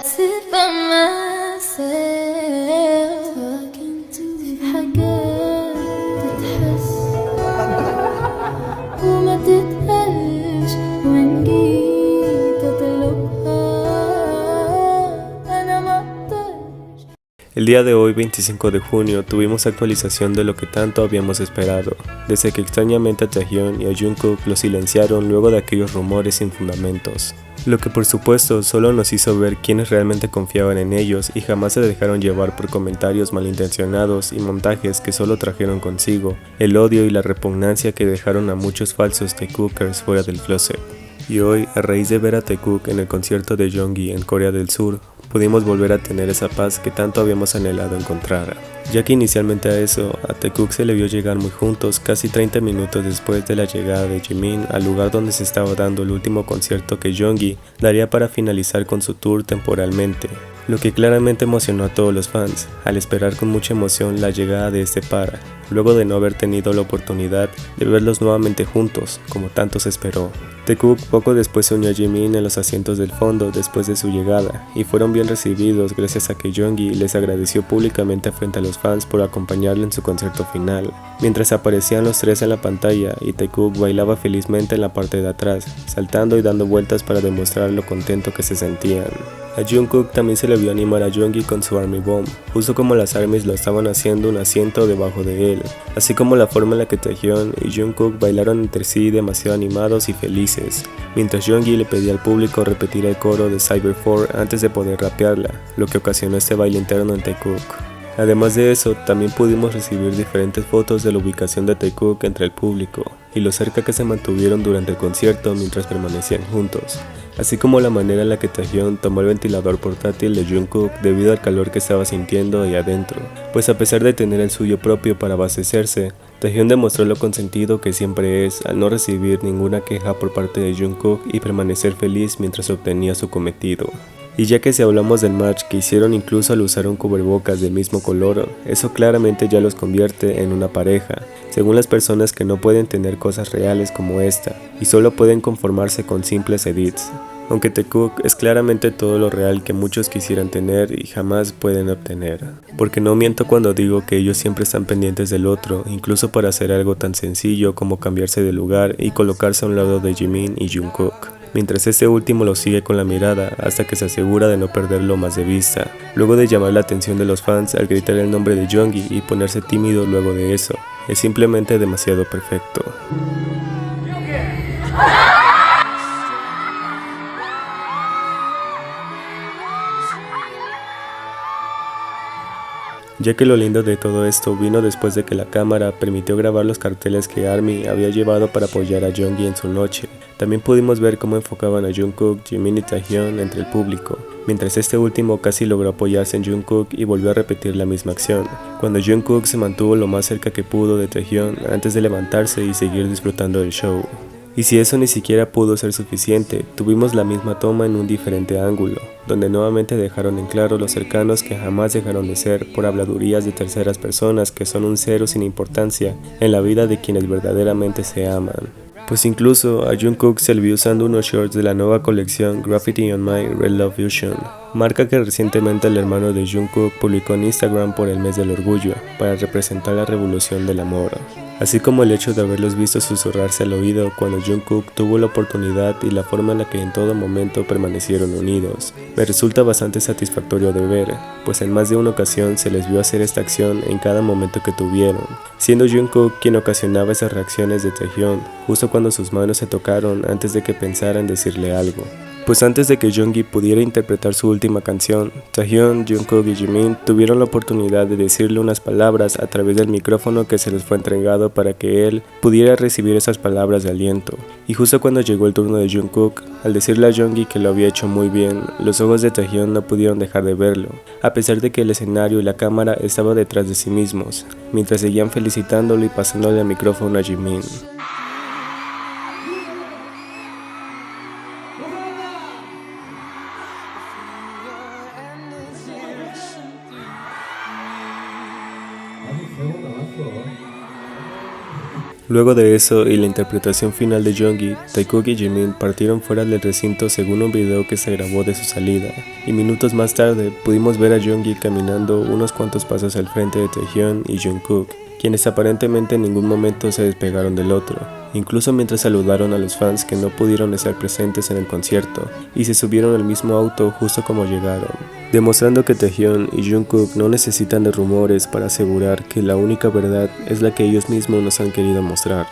sit by myself talking to حاجات تتحس وما تتقالش وإن جيت أطلبها أنا ما أقدرش. El día de hoy, 25 de junio, tuvimos actualización de lo que tanto habíamos esperado, desde que extrañamente a Taehyung y a Jungkook lo silenciaron luego de aquellos rumores sin fundamentos. Lo que por supuesto solo nos hizo ver quiénes realmente confiaban en ellos y jamás se dejaron llevar por comentarios malintencionados y montajes que solo trajeron consigo el odio y la repugnancia que dejaron a muchos falsos Taekookers fuera del closet. Y hoy, a raíz de ver a Taekook en el concierto de Jeongi en Corea del Sur, pudimos volver a tener esa paz que tanto habíamos anhelado encontrar. Ya que inicialmente a eso, a Taekook se le vio llegar muy juntos casi 30 minutos después de la llegada de Jimin al lugar donde se estaba dando el último concierto que Jeongi daría para finalizar con su tour temporalmente, lo que claramente emocionó a todos los fans, al esperar con mucha emoción la llegada de este par, luego de no haber tenido la oportunidad de verlos nuevamente juntos, como tanto se esperó. Taekook poco después se unió a Jimin en los asientos del fondo después de su llegada, y fueron bien recibidos gracias a que Jeongi les agradeció públicamente frente a los fans por acompañarle en su concierto final, mientras aparecían los tres en la pantalla y Taekook bailaba felizmente en la parte de atrás, saltando y dando vueltas para demostrar lo contento que se sentían. A Jungkook también se le vio animar a Jeongi con su Army Bomb, justo como las ARMYs lo estaban haciendo un asiento debajo de él, así como la forma en la que Taehyung y Jungkook bailaron entre sí demasiado animados y felices, mientras Jeongi le pedía al público repetir el coro de Cyber 4 antes de poder rapearla, lo que ocasionó este baile interno en Taekook. Además de eso, también pudimos recibir diferentes fotos de la ubicación de Taekook entre el público y lo cerca que se mantuvieron durante el concierto mientras permanecían juntos, así como la manera en la que Taehyung tomó el ventilador portátil de Jungkook debido al calor que estaba sintiendo ahí adentro, pues a pesar de tener el suyo propio para abastecerse, Taehyung demostró lo consentido que siempre es al no recibir ninguna queja por parte de Jungkook y permanecer feliz mientras obtenía su cometido. Y ya que si hablamos del match que hicieron incluso al usar un cubrebocas del mismo color, eso claramente ya los convierte en una pareja, según las personas que no pueden tener cosas reales como esta, y solo pueden conformarse con simples edits. Aunque Taekook es claramente todo lo real que muchos quisieran tener y jamás pueden obtener. Porque no miento cuando digo que ellos siempre están pendientes del otro, incluso para hacer algo tan sencillo como cambiarse de lugar y colocarse a un lado de Jimin y Jungkook, mientras este último lo sigue con la mirada hasta que se asegura de no perderlo más de vista, luego de llamar la atención de los fans al gritar el nombre de Jeongi y ponerse tímido luego de eso. Es simplemente demasiado perfecto. Ya que lo lindo de todo esto vino después de que la cámara permitió grabar los carteles que ARMY había llevado para apoyar a Jeongi en su noche. También pudimos ver cómo enfocaban a Jungkook, Jimin y Taehyung entre el público, mientras este último casi logró apoyarse en Jungkook y volvió a repetir la misma acción, cuando Jungkook se mantuvo lo más cerca que pudo de Taehyung antes de levantarse y seguir disfrutando del show. Y si eso ni siquiera pudo ser suficiente, tuvimos la misma toma en un diferente ángulo, donde nuevamente dejaron en claro los cercanos que jamás dejaron de ser por habladurías de terceras personas que son un cero sin importancia en la vida de quienes verdaderamente se aman. Pues incluso a Jungkook se le vio usando unos shorts de la nueva colección Graffiti on My Red Love Fusion, marca que recientemente el hermano de Jungkook publicó en Instagram por el mes del orgullo, para representar la revolución del amor. Así como el hecho de haberlos visto susurrarse al oído cuando Jungkook tuvo la oportunidad y la forma en la que en todo momento permanecieron unidos. Me resulta bastante satisfactorio de ver, pues en más de una ocasión se les vio hacer esta acción en cada momento que tuvieron, siendo Jungkook quien ocasionaba esas reacciones de Taehyung, justo cuando sus manos se tocaron antes de que pensara en decirle algo. Pues antes de que Jeongi pudiera interpretar su última canción, Taehyung, Jungkook y Jimin tuvieron la oportunidad de decirle unas palabras a través del micrófono que se les fue entregado para que él pudiera recibir esas palabras de aliento. Y justo cuando llegó el turno de Jungkook, al decirle a Jeongi que lo había hecho muy bien, los ojos de Taehyung no pudieron dejar de verlo, a pesar de que el escenario y la cámara estaba detrás de sí mismos, mientras seguían felicitándolo y pasándole el micrófono a Jimin. Luego de eso y la interpretación final de Jeongi, Taekook y Jimin partieron fuera del recinto según un video que se grabó de su salida, y minutos más tarde pudimos ver a Jeongi caminando unos cuantos pasos al frente de Taehyun y Jungkook, quienes aparentemente en ningún momento se despegaron del otro, incluso mientras saludaron a los fans que no pudieron estar presentes en el concierto, y se subieron al mismo auto justo como llegaron, demostrando que Taehyun y Jungkook no necesitan de rumores para asegurar que la única verdad es la que ellos mismos nos han querido mostrar.